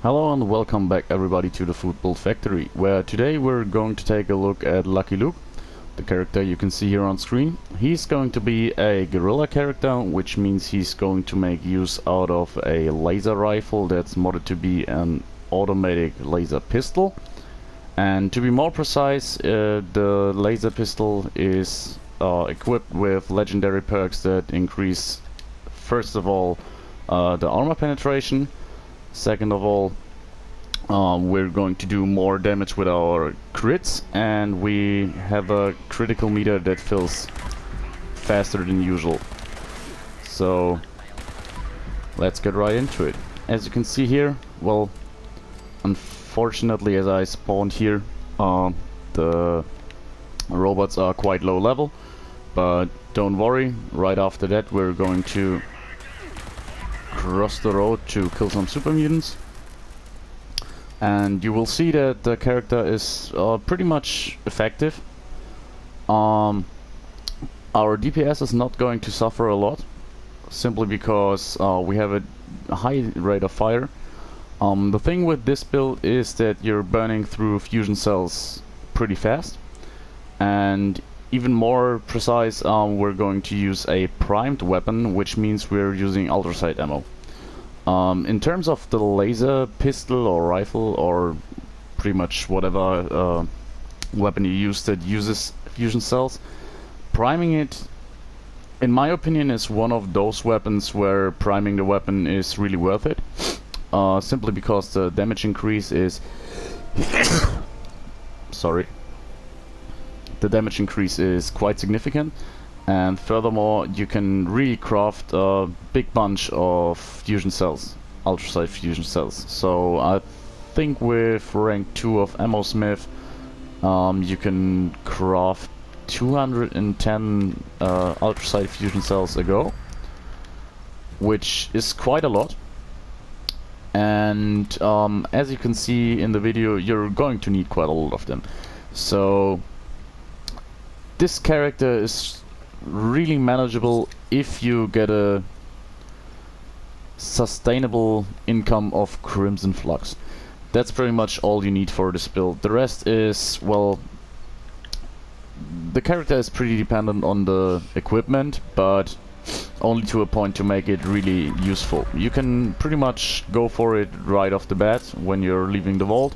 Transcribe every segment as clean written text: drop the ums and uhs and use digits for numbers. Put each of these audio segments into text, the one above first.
Hello and welcome back everybody to the Foodbuild factory, where today we're going to take a look at Lucky Luke, the character you can see here on screen. He's going to be a guerrilla character, which means he's going to make use out of a laser rifle that's modded to be an automatic laser pistol. And to be more precise, the laser pistol is equipped with legendary perks that increase, first of all, the armor penetration. Second of all, we're going to do more damage with our crits, and we have a critical meter that fills faster than usual. So let's get right into it. As you can see here, well, unfortunately, as I spawned here, the robots are quite low level, but don't worry, right after that we're going to cross the road to kill some super mutants, and you will see that the character is pretty much effective. Our DPS is not going to suffer a lot, simply because we have a high rate of fire. The thing with this build is that you're burning through fusion cells pretty fast, and even more precise, we're going to use a primed weapon, which means we're using ultrasight ammo. In terms of the laser pistol or rifle or pretty much whatever weapon you use that uses fusion cells, priming it, in my opinion, is one of those weapons where priming the weapon is really worth it. Simply because the damage increase is sorry. The damage increase is quite significant, and furthermore you can really craft a big bunch of fusion cells, ultrasight fusion cells. So I think with rank 2 of Ammo Smith you can craft 210 ultrasight fusion cells a go, which is quite a lot. And as you can see in the video, you're going to need quite a lot of them. So this character is really manageable if you get a sustainable income of Crimson Flux. That's pretty much all you need for this build. The rest is, well, the character is pretty dependent on the equipment, but only to a point to make it really useful. You can pretty much go for it right off the bat when you're leaving the vault.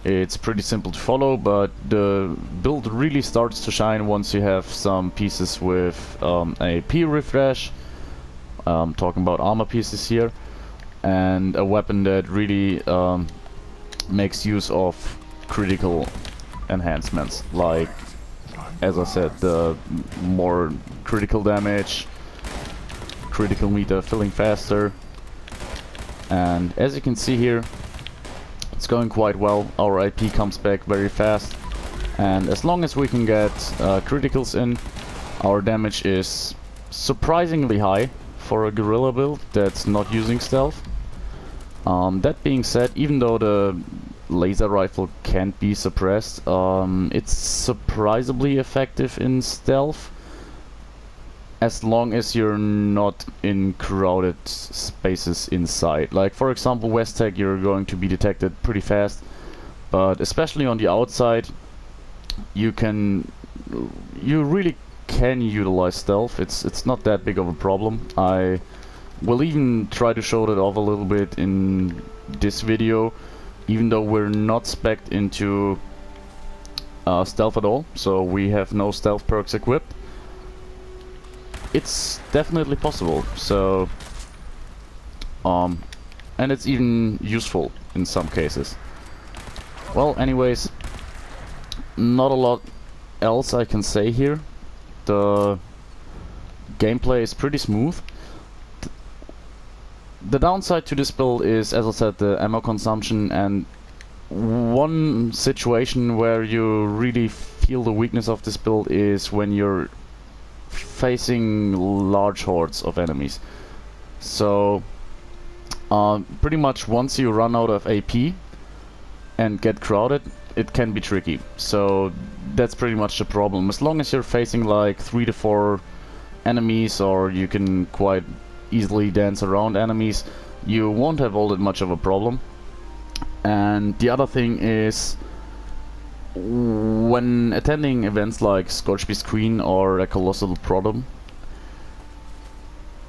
It's pretty simple to follow, but the build really starts to shine once you have some pieces with a P refresh, talking about armor pieces here, and a weapon that really makes use of critical enhancements, like, as I said, the more critical damage, critical meter filling faster, and as you can see here, it's going quite well. Our IP comes back very fast, and as long as we can get criticals in, our damage is surprisingly high for a guerrilla build that's not using stealth. That being said, even though the laser rifle can't be suppressed, it's surprisingly effective in stealth, as long as you're not in crowded spaces inside. Like, for example, West Tech, you're going to be detected pretty fast, but especially on the outside, you really can utilize stealth. It's not that big of a problem. I will even try to show that off a little bit in this video, even though we're not spec'd into stealth at all, so we have no stealth perks equipped. It's definitely possible. So and it's even useful in some cases. Well, anyways, not a lot else I can say here. The gameplay is pretty smooth. The downside to this build is, as I said, the ammo consumption, and one situation where you really feel the weakness of this build is when you're facing large hordes of enemies. So pretty much once you run out of AP and get crowded, it can be tricky. So that's pretty much the problem. As long as you're facing like 3 to 4 enemies, or you can quite easily dance around enemies, you won't have all that much of a problem. And the other thing is, when attending events like Scorch Beast Queen or a Colossal Problem,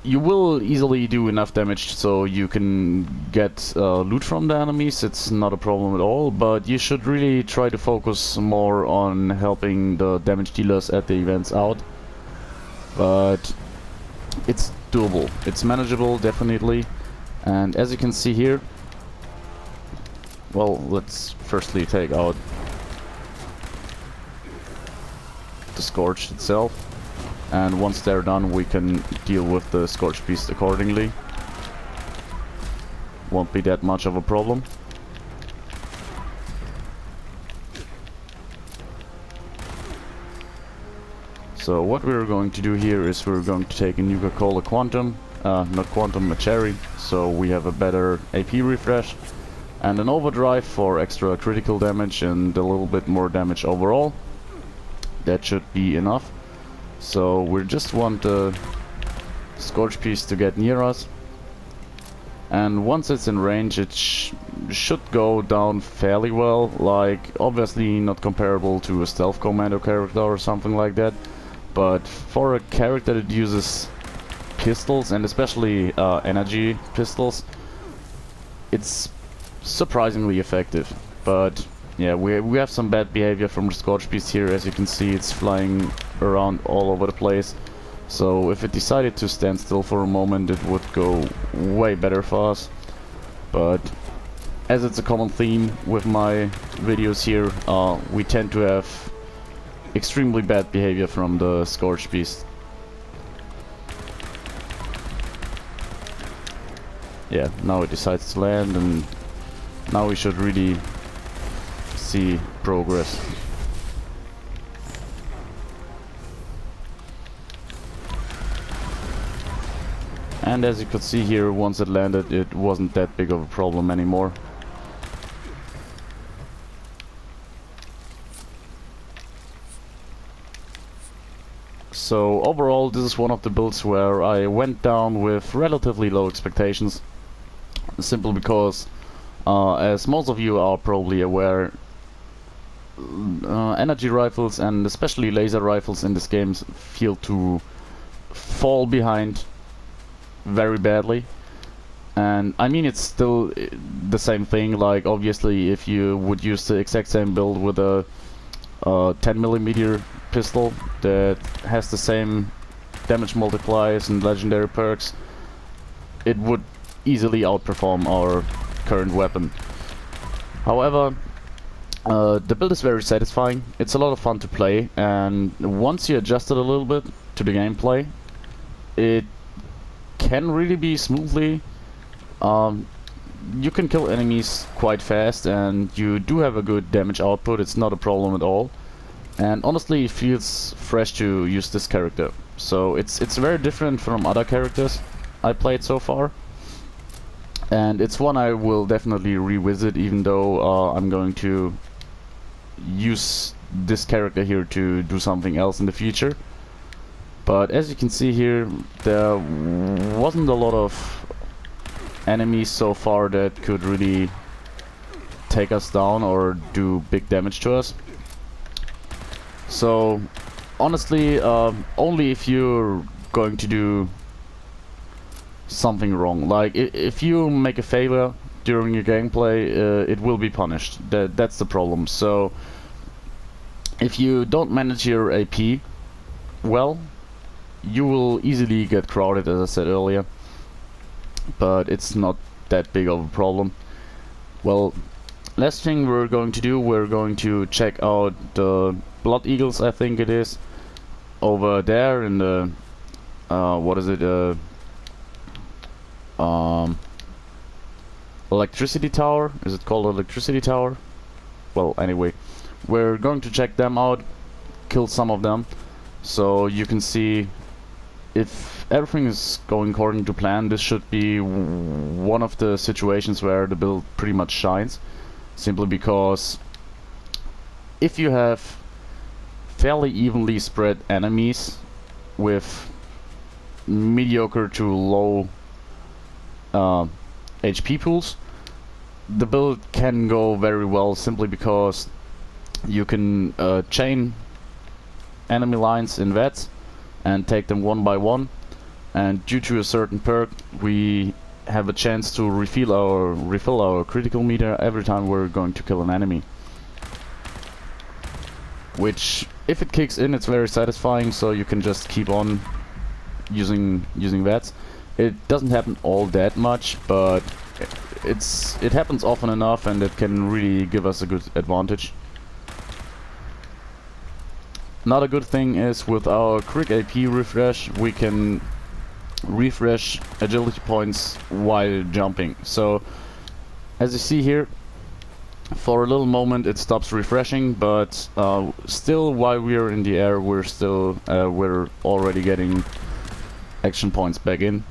you will easily do enough damage so you can get loot from the enemies. It's not a problem at all, but you should really try to focus more on helping the damage dealers at the events out. But it's doable, it's manageable, definitely. And as you can see here, well, let's firstly take out the Scorch itself, and once they're done we can deal with the Scorch Beast accordingly. Won't be that much of a problem. So what we're going to do here is we're going to take a Nuka-Cola Quantum, not Quantum, a Cherry, so we have a better AP refresh, and an Overdrive for extra critical damage and a little bit more damage overall. That should be enough. So we just want the Scorch Beast to get near us, and once it's in range it should go down fairly well. Like, obviously not comparable to a stealth commando character or something like that, but for a character that uses pistols, and especially energy pistols, it's surprisingly effective. But yeah, we have some bad behavior from the Scorch Beast here. As you can see, it's flying around all over the place. So if it decided to stand still for a moment, it would go way better for us. But as it's a common theme with my videos here, we tend to have extremely bad behavior from the Scorch Beast. Yeah, now it decides to land, and now we should really see progress. And as you could see here, once it landed, it wasn't that big of a problem anymore. So overall, this is one of the builds where I went down with relatively low expectations, simply because, as most of you are probably aware, energy rifles and especially laser rifles in this game feel to fall behind very badly. And I mean, it's still the same thing. Like, obviously if you would use the exact same build with a 10mm pistol that has the same damage multipliers and legendary perks, it would easily outperform our current weapon. However, the build is very satisfying. It's a lot of fun to play, and once you adjust it a little bit to the gameplay, it can really be smoothly. You can kill enemies quite fast, and you do have a good damage output. It's not a problem at all, and honestly it feels fresh to use this character. So it's very different from other characters I played so far, and it's one I will definitely revisit, even though I'm going to use this character here to do something else in the future. But as you can see here, there wasn't a lot of enemies so far that could really take us down or do big damage to us. So honestly, only if you're going to do something wrong, like if you make a failure during your gameplay, it will be punished. That's the problem. So if you don't manage your AP well, you will easily get crowded, as I said earlier. But it's not that big of a problem. Well, last thing we're going to do, we're going to check out the Blood Eagles, I think it is, over there in the what is it, electricity tower? Is it called electricity tower? Well, anyway, we're going to check them out, kill some of them, so you can see if everything is going according to plan. This should be one of the situations where the build pretty much shines, simply because if you have fairly evenly spread enemies with mediocre to low HP pools, the build can go very well simply because you can chain enemy lines in VETs and take them one by one, and due to a certain perk we have a chance to refill our critical meter every time we're going to kill an enemy. Which, if it kicks in, it's very satisfying, so you can just keep on using VETs. It doesn't happen all that much, but it happens often enough, and it can really give us a good advantage. Another good thing is with our quick AP refresh, we can refresh agility points while jumping. So, as you see here, for a little moment it stops refreshing, but still, while we are in the air, we're already getting action points back in.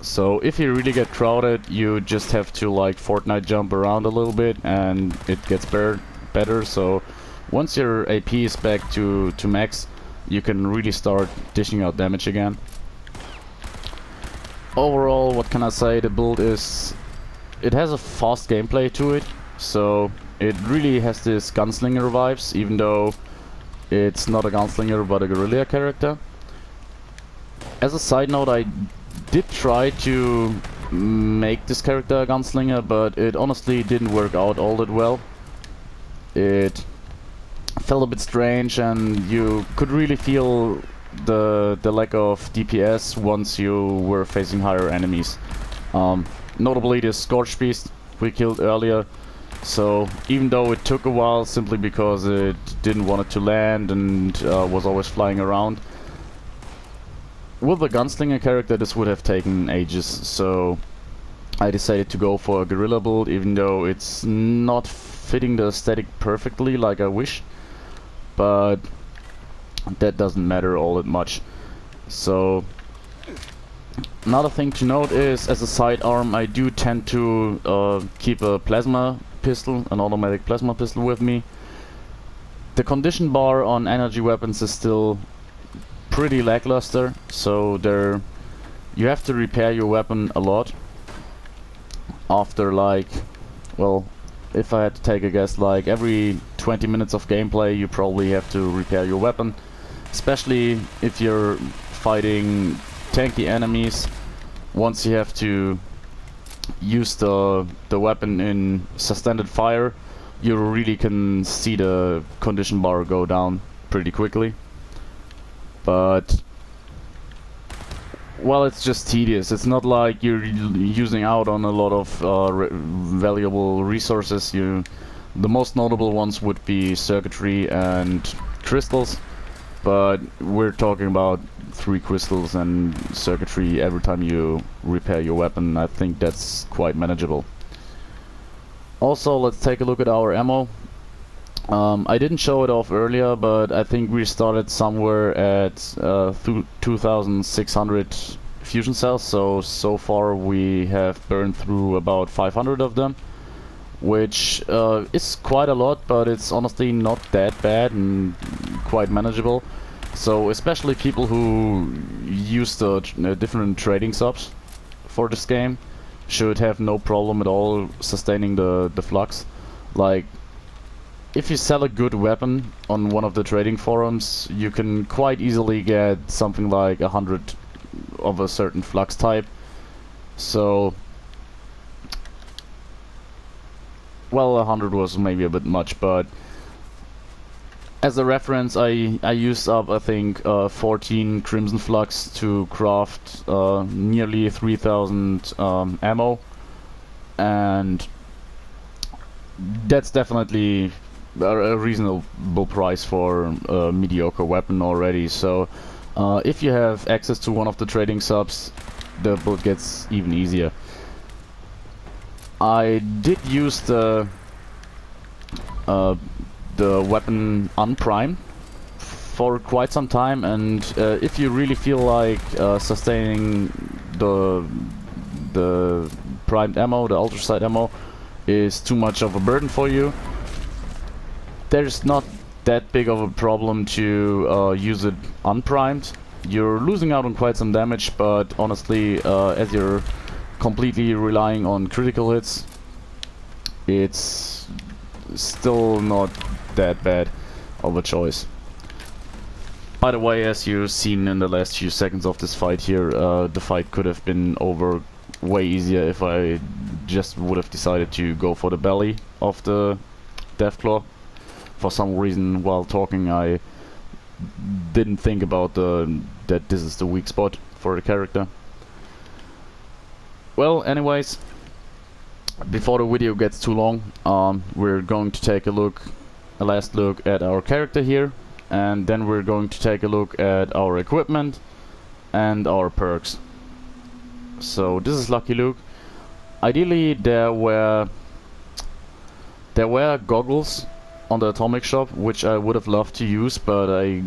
So if you really get crowded, you just have to like Fortnite jump around a little bit, and it gets better. So once your AP is back to max, you can really start dishing out damage again. Overall, what can I say? The build it has a fast gameplay to it, so it really has this gunslinger vibes, even though it's not a gunslinger but a guerrilla character. As a side note, I did try to make this character a gunslinger, but it honestly didn't work out all that well. It felt a bit strange, and you could really feel the lack of DPS once you were facing higher enemies. Notably the Scorch Beast we killed earlier. So even though it took a while simply because it didn't want it to land and was always flying around, with a gunslinger character this would have taken ages. So I decided to go for a guerrilla build, even though it's not fitting the aesthetic perfectly like I wish, but that doesn't matter all that much. So another thing to note is, as a sidearm, I do tend to keep a plasma pistol, an automatic plasma pistol with me. The condition bar on energy weapons is still pretty lackluster, so you have to repair your weapon a lot. After like, well, if I had to take a guess, like every 20 minutes of gameplay you probably have to repair your weapon, especially if you're fighting tanky enemies. Once you have to use the weapon in sustained fire, you really can see the condition bar go down pretty quickly. But well, it's just tedious. It's not like you're using out on a lot of valuable resources. The most notable ones would be circuitry and crystals, but we're talking about 3 crystals and circuitry every time you repair your weapon. I think that's quite manageable. Also, let's take a look at our ammo. I didn't show it off earlier, but I think we started somewhere at 2,600 fusion cells, so far we have burned through about 500 of them, which is quite a lot, but it's honestly not that bad and quite manageable. So especially people who use the different trading subs for this game should have no problem at all sustaining the flux. Like, if you sell a good weapon on one of the trading forums, you can quite easily get something like 100 of a certain flux type. So, well, 100 was maybe a bit much, but as a reference, I used up, I think, 14 Crimson Flux to craft nearly 3,000 ammo, and that's definitely a reasonable price for a mediocre weapon already. So if you have access to one of the trading subs, the build gets even easier. I did use the weapon unprimed for quite some time, and if you really feel like sustaining the primed ammo, the ultrasight ammo, is too much of a burden for you, there's not that big of a problem to use it unprimed. You're losing out on quite some damage, but honestly, as you're completely relying on critical hits, it's still not that bad of a choice. By the way, as you've seen in the last few seconds of this fight here, the fight could have been over way easier if I just would have decided to go for the belly of the Deathclaw. For some reason, while talking, I didn't think about that this is the weak spot for the character. Well, anyways, before the video gets too long, we're going to take a last look at our character here, and then we're going to take a look at our equipment and our perks. So this is Lucky Luke. Ideally there were goggles on the Atomic Shop, which I would have loved to use, but I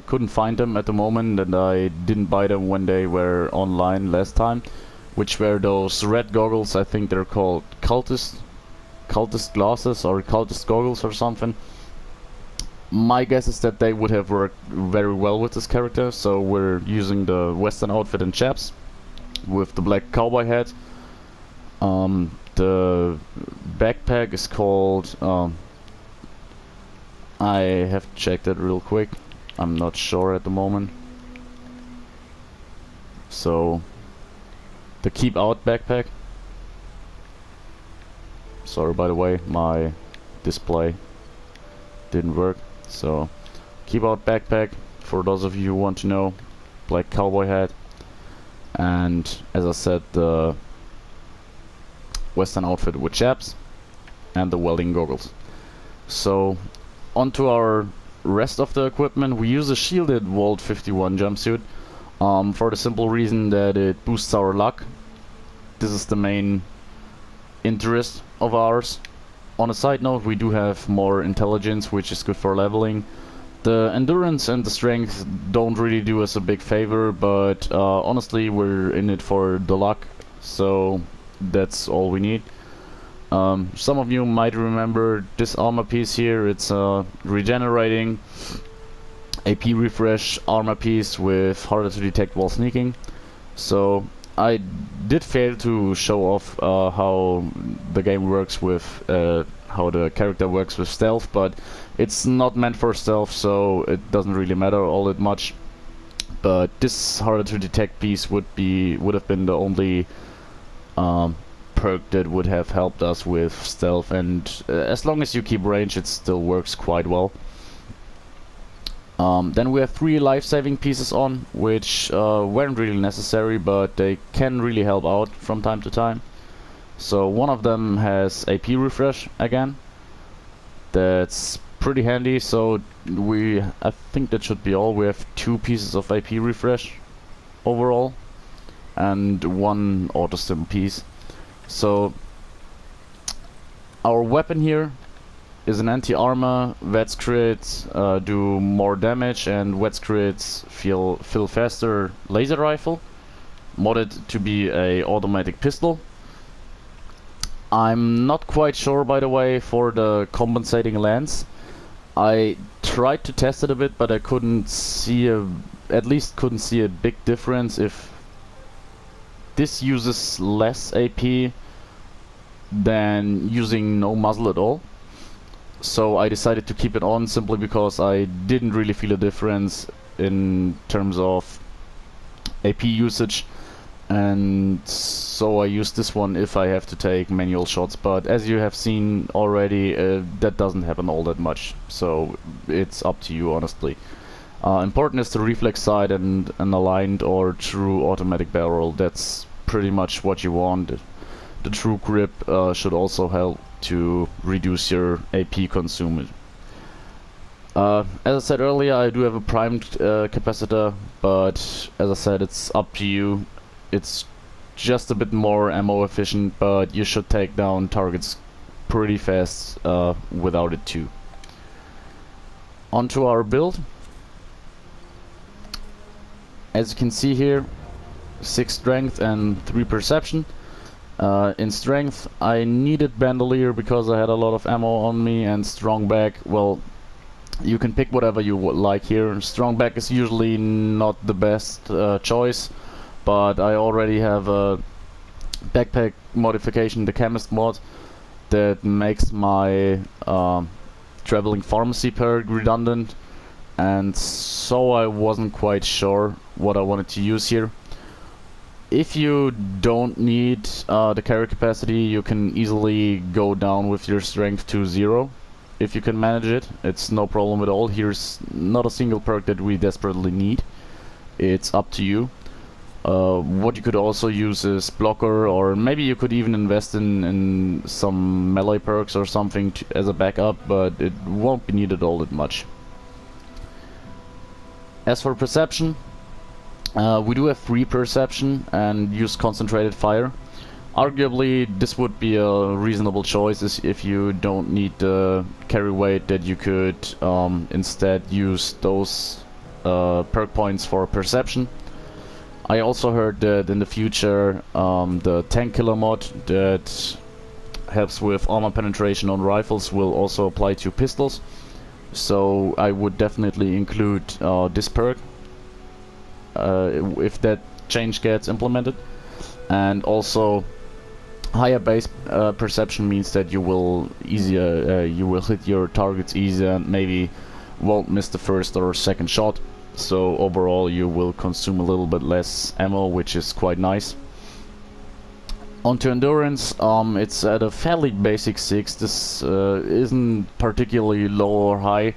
couldn't find them at the moment, and I didn't buy them when they were online last time, which were those red goggles. I think they're called cultist glasses or cultist goggles or something. My guess is that they would have worked very well with this character, so we're using the Western outfit and chaps with the black cowboy hat. The backpack is called, I have checked it real quick, I'm not sure at the moment. So, the Keep Out backpack. Sorry, by the way, my display didn't work. So, Keep Out backpack, for those of you who want to know, black cowboy hat, and as I said, the Western outfit with chaps and the welding goggles. So, onto our rest of the equipment. We use a shielded Vault 51 jumpsuit for the simple reason that it boosts our luck. This is the main interest of ours. On a side note, we do have more intelligence, which is good for leveling. The endurance and the strength don't really do us a big favor, but honestly we're in it for the luck, so that's all we need. Some of you might remember this armor piece here. It's a regenerating AP refresh armor piece with harder to detect while sneaking. So I did fail to show off how the game works with how the character works with stealth, but it's not meant for stealth, so it doesn't really matter all that much. But this harder to detect piece would have been the only perk that would have helped us with stealth, and as long as you keep range, it still works quite well. Then we have 3 life-saving pieces on, which weren't really necessary, but they can really help out from time to time. So one of them has AP refresh again. That's pretty handy. So I think that should be all. We have 2 pieces of AP refresh overall, and 1 auto-stim piece. So our weapon here is an anti-armor. Vets crits do more damage, and Vets crits fill faster laser rifle, modded to be a automatic pistol. I'm not quite sure, by the way, for the compensating lens. I tried to test it a bit, but I couldn't see at least couldn't see a big difference if this uses less AP than using no muzzle at all. So I decided to keep it on simply because I didn't really feel a difference in terms of AP usage, and so I use this one if I have to take manual shots. But as you have seen already, that doesn't happen all that much, so it's up to you, honestly. Important is the reflex sight and an aligned or true automatic barrel. That's pretty much what you want. The true grip should also help to reduce your AP consumption. As I said earlier, I do have a primed capacitor, but as I said, it's up to you. It's just a bit more ammo efficient, but you should take down targets pretty fast without it too. Onto our build. As you can see here, 6 strength and 3 perception. In strength, I needed bandolier because I had a lot of ammo on me, and strong back, well, you can pick whatever you would like here. Strong back is usually not the best choice, but I already have a backpack modification, the chemist mod, that makes my traveling pharmacy perk redundant, and so I wasn't quite sure what I wanted to use here. If you don't need the carry capacity, you can easily go down with your strength to 0. If you can manage it, it's no problem at all. Here's not a single perk that we desperately need. It's up to you. What you could also use is blocker, or maybe you could even invest in some melee perks or something as a backup, but it won't be needed all that much. As for perception, we do have 3 perception and use concentrated fire. Arguably this would be a reasonable choice if you don't need the carry weight, that you could instead use those perk points for perception. I also heard that in the future the tank killer mod that helps with armor penetration on rifles will also apply to pistols, so I would definitely include this perk if that change gets implemented. And also higher base perception means that you will hit your targets easier and maybe won't miss the first or second shot. So overall you will consume a little bit less ammo, which is quite nice. Onto endurance, it's at a fairly basic 6. This isn't particularly low or high.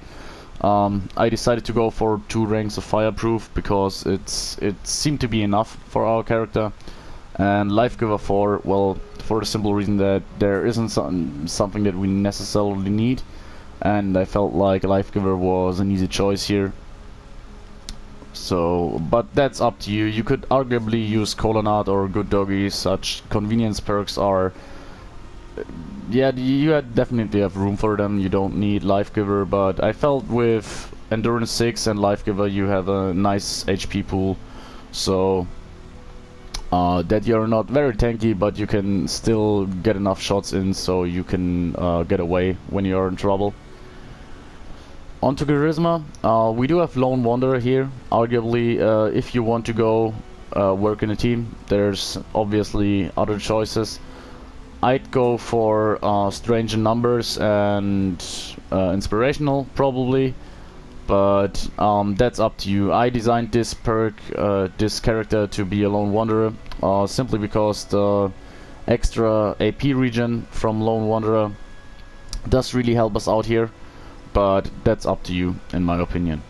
I decided to go for 2 ranks of fireproof because it seemed to be enough for our character. And Life Giver 4, well, for the simple reason that there isn't something that we necessarily need, and I felt like Life Giver was an easy choice here. So, but that's up to you. You could arguably use Colonat or Good Doggy. Such convenience perks are, yeah, you definitely have room for them. You don't need Life Giver, but I felt with Endurance 6 and Life Giver you have a nice HP pool, so that you're not very tanky, but you can still get enough shots in so you can get away when you're in trouble. Onto Charisma, we do have Lone Wanderer here. Arguably, if you want to go work in a team, there's obviously other choices. I'd go for Strange in Numbers and Inspirational, probably, but that's up to you. I designed this perk, this character, to be a Lone Wanderer, simply because the extra AP regen from Lone Wanderer does really help us out here. But that's up to you, in my opinion.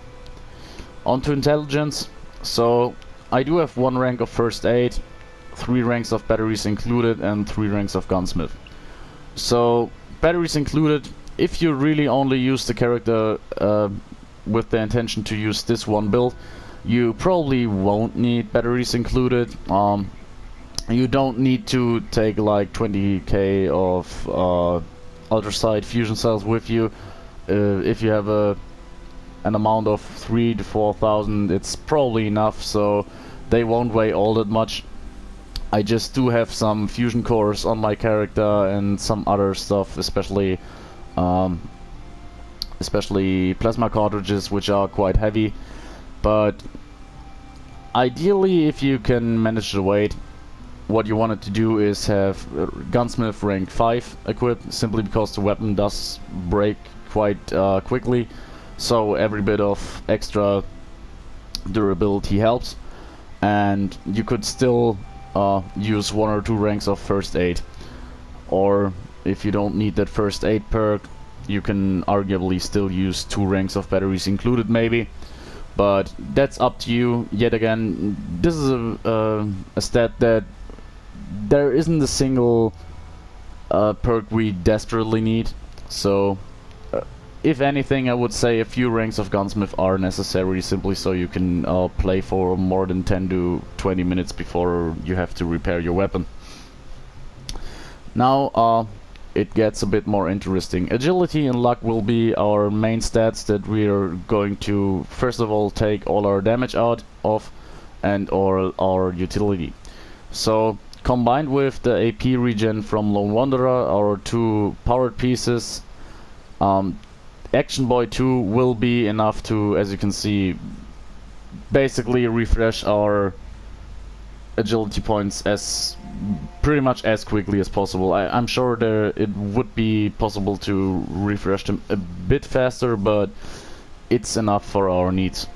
Onto Intelligence. So I do have 1 rank of First Aid, 3 ranks of Batteries included, and 3 ranks of Gunsmith. So Batteries included, if you really only use the character with the intention to use this one build, you probably won't need Batteries included. You don't need to take like 20k of Ultrasight fusion cells with you. If you have an amount of 3,000 to 4,000, it's probably enough, so they won't weigh all that much. I just do have some fusion cores on my character and some other stuff, especially plasma cartridges, which are quite heavy. But ideally, if you can manage the weight, what you wanted to do is have Gunsmith rank 5 equipped, simply because the weapon does break quite quickly, so every bit of extra durability helps. And you could still use 1 or 2 ranks of First Aid, or if you don't need that First Aid perk, you can arguably still use 2 ranks of Batteries included, maybe. But that's up to you. Yet again, this is a stat that there isn't a single perk we desperately need, so if anything, I would say a few ranks of Gunsmith are necessary, simply so you can play for more than 10 to 20 minutes before you have to repair your weapon. Now it gets a bit more interesting. Agility and luck will be our main stats that we are going to first of all take all our damage out of, and or our utility. So combined with the AP regen from Lone Wanderer, our 2 powered pieces, Action Boy 2 will be enough to, as you can see, basically refresh our agility points as pretty much as quickly as possible. I'm sure it would be possible to refresh them a bit faster, but it's enough for our needs.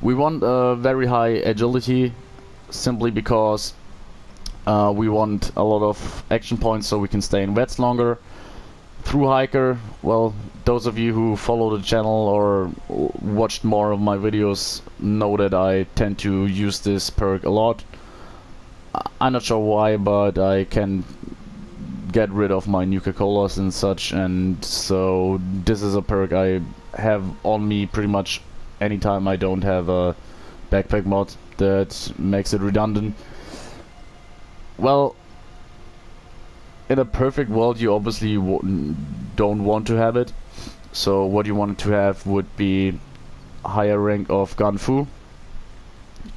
We want a very high agility, simply because we want a lot of action points so we can stay in vets longer. Through hiker, well, those of you who follow the channel or watched more of my videos know that I tend to use this perk a lot. I'm not sure why, but I can get rid of my Nuka-Colas and such, and so this is a perk I have on me pretty much anytime I don't have a backpack mod that makes it redundant. Well, in a perfect world you obviously don't want to have it, so what you want to have would be higher rank of Gun Fu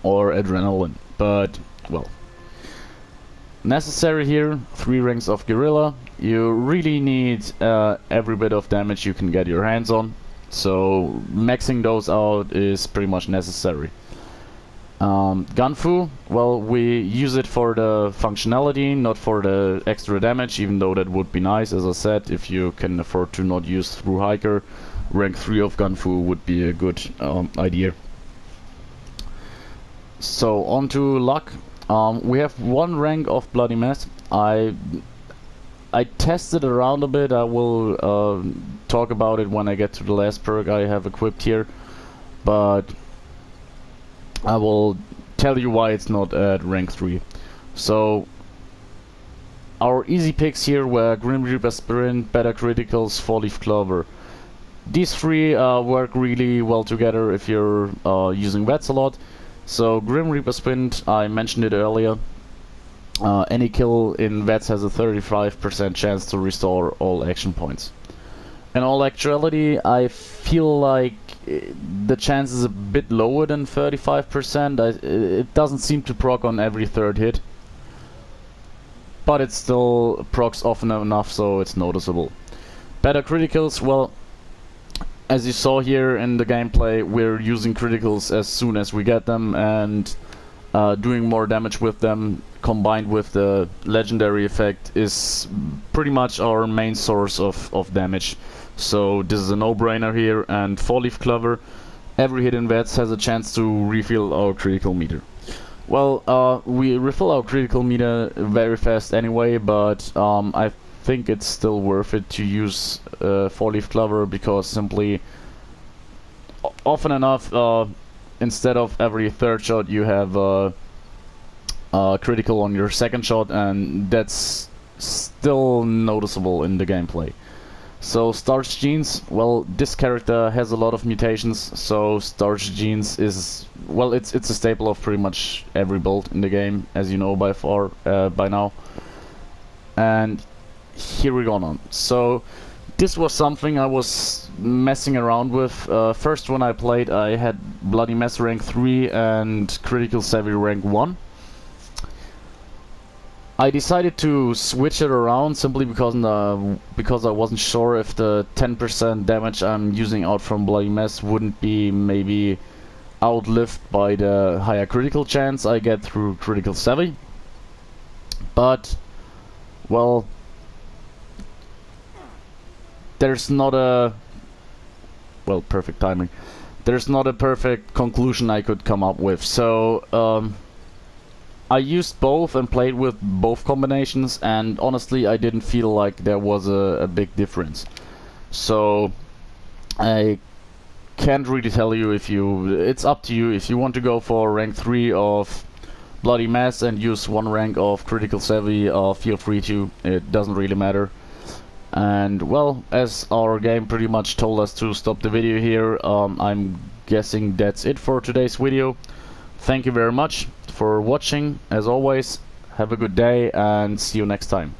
or Adrenaline, but well, necessary here, 3 ranks of Guerilla. You really need every bit of damage you can get your hands on, so maxing those out is pretty much necessary. Gun Fu, well, we use it for the functionality, not for the extra damage, even though that would be nice. As I said, if you can afford to not use Through Hiker, rank 3 of Gun Fu would be a good idea. So on to luck. We have 1 rank of Bloody Mess. I tested around a bit. I will talk about it when I get to the last perk I have equipped here, but I will tell you why it's not at rank 3. So our easy picks here were Grim Reaper Sprint, Better Criticals, 4-Leaf Clover. These 3 work really well together if you're using vets a lot. So Grim Reaper Sprint, I mentioned it earlier. Any kill in vets has a 35% chance to restore all action points. In all actuality, I feel like the chance is a bit lower than 35%. It doesn't seem to proc on every 3rd hit, but it still procs often enough so it's noticeable. Better criticals, well, as you saw here in the gameplay, we're using criticals as soon as we get them and doing more damage with them, combined with the legendary effect, is pretty much our main source of damage. So this is a no-brainer here, and 4-Leaf Clover, every hit in vets has a chance to refill our critical meter. Well, we refill our critical meter very fast anyway, but I think it's still worth it to use 4-Leaf Clover, because simply often enough, instead of every 3rd shot you have critical on your 2nd shot, and that's still noticeable in the gameplay. So Starch Genes, well, this character has a lot of mutations, so Starch Genes is, well, it's a staple of pretty much every build in the game, as you know by now. And here we go on. So this was something I was messing around with. First when I played, I had Bloody Mess rank 3 and Critical Savvy rank 1. I decided to switch it around simply because I wasn't sure if the 10% damage I'm using out from Bloody Mess wouldn't be maybe outlived by the higher critical chance I get through Critical Savvy. But, well, there's not a... well, perfect timing. There's not a perfect conclusion I could come up with, so I used both and played with both combinations, and honestly I didn't feel like there was a big difference. So I can't really tell you if it's up to you. If you want to go for rank 3 of Bloody Mess and use 1 rank of Critical Savvy, feel free to. It doesn't really matter. And well, as our game pretty much told us to stop the video here, I'm guessing that's it for today's video. Thank you very much for watching. As always, have a good day and see you next time.